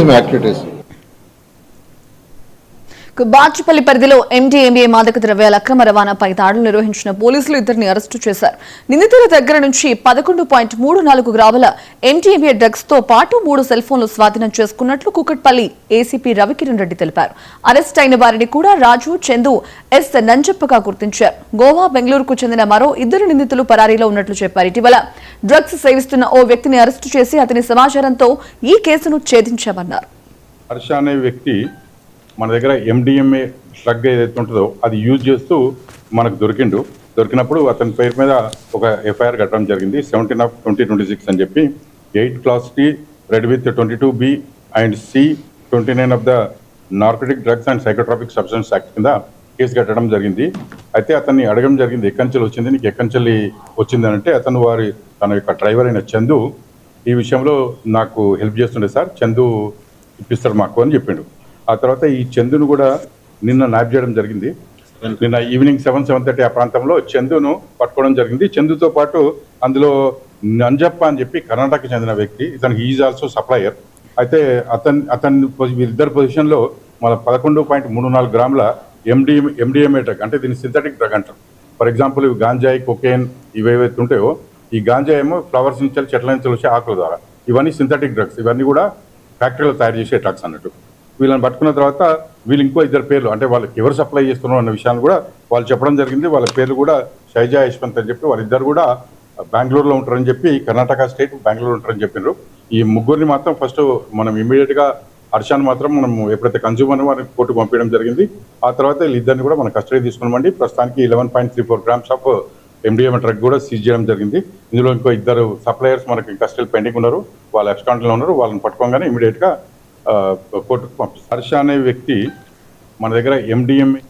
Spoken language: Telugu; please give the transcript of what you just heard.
activities. బాచుపల్లి పరిధిలో ఎండీఎంఏ మాదక ద్రవ్యాల అక్రమ రవాణాపై దాడులు నిర్వహించిన పోలీసులు ఇద్దరిని అరెస్టు చేశారు. నిందితుల దగ్గర నుంచి 11.34 గ్రాముల ఎండీఎంఏ డ్రగ్స్ తో పాటు 3 సెల్ ఫోన్లు స్వాధీనం చేసుకున్నట్లు కూకట్పల్లి ఏసీపీ రవికిరణ్ రెడ్డి తెలిపారు. అరెస్ట్ అయిన వారిని కూడా రాజు, చందు, ఎస్ నంజప్పగా గుర్తించారు. గోవా, బెంగళూరుకు చెందిన మరో 2 నిందితులు పరారీలో ఉన్నట్లు చెప్పారు. ఇటీవల డ్రగ్స్ సేవిస్తున్న ఓ వ్యక్తిని అరెస్టు చేసి అతని సమాచారంతో ఈ కేసును ఛేదించామన్నారు. హర్ష అనే వ్యక్తి మన దగ్గర ఎండిఎంఏ డ్రగ్ ఏదైతే ఉంటుందో అది యూజ్ చేస్తూ మనకు దొరికినప్పుడు అతని పేరు మీద ఒక ఎఫ్ఐఆర్ కట్టడం జరిగింది. 17/2026 అని చెప్పి 8 Class T red with 22B and C 29 of the narcotic drugs and psychotropic substance act కింద కేసు కట్టడం జరిగింది. అయితే అతన్ని అడగడం జరిగింది, ఎక్కంచెలు వచ్చింది, నీకు ఎక్కంచెల్లి వచ్చింది అంటే అతను తన యొక్క డ్రైవర్ అయిన చందు ఈ విషయంలో నాకు హెల్ప్ చేస్తుండే సార్, చందు ఇప్పిస్తాడు మాకు అని చెప్పిండు. ఆ తర్వాత ఈ చందును కూడా నిన్న నాప్ చేయడం జరిగింది. నిన్న ఈవినింగ్ 7:30 ఆ ప్రాంతంలో చందును పట్టుకోవడం జరిగింది. చందుతో పాటు అందులో నంజప్ప అని చెప్పి కర్ణాటకకి చెందిన వ్యక్తి, ఇతనికి ఈజ్ ఆల్సో సప్లయర్. అయితే అతని వీరిద్దరు పొజిషన్లో మన 11.34 గ్రాముల ఎండిఎంఏ డ్రగ్, అంటే దీన్ని సింథటిక్ డ్రగ్ అంటారు. ఫర్ ఎగ్జాంపుల్ ఇవి గాంజాయి, కొకేన్ ఇవేవైతే ఉంటాయో, ఈ గాంజా ఏమో ఫ్లవర్స్ నుంచి చెట్ల నుంచి వచ్చే ఆకుల ద్వారా, ఇవన్నీ సింథటిక్ డ్రగ్స్, ఇవన్నీ కూడా ఫ్యాక్టరీలో తయారు చేసే డ్రగ్స్ అన్నట్టు. వీళ్ళని పట్టుకున్న తర్వాత వీళ్ళు ఇంకో 2 పేర్లు, అంటే వాళ్ళకి ఎవరు సప్లై చేస్తున్నారు అన్న విషయాన్ని కూడా వాళ్ళు చెప్పడం జరిగింది. వాళ్ళ పేర్లు కూడా షైజా, యశ్వంత్ అని చెప్పి, వాళ్ళిద్దరు కూడా బెంగళూరులో ఉంటారని చెప్పి, కర్ణాటక స్టేట్ బెంగళూరు ఉంటారని చెప్పినారు. ఈ ముగ్గురిని మాత్రం ఫస్ట్ మనం ఇమీడియట్గా హర్షాన్ని మాత్రం మనం ఎప్పుడైతే కన్జ్యూమర్ వారిని కోర్టుకు పంపించడం జరిగింది. ఆ తర్వాత వీళ్ళిద్దరిని కూడా మనం కస్టడీ తీసుకున్నామండి. ప్రస్తుతానికి 11.34 గ్రామ్స్ ఆఫ్ ఎండిఎంఏ డ్రగ్ కూడా సీజ్ చేయడం జరిగింది. ఇందులో ఇంకో 2 సప్లయర్స్ మనకి కస్టడీ పెండింగ్ ఉన్నారు, వాళ్ళ అకౌంట్లో ఉన్నారు. వాళ్ళని పట్టుకోగానే ఇమీడియట్గా కోర్టుకు పంపిస్తారు. హర్ష అనే వ్యక్తి మన దగ్గర ఎండిఎంఏ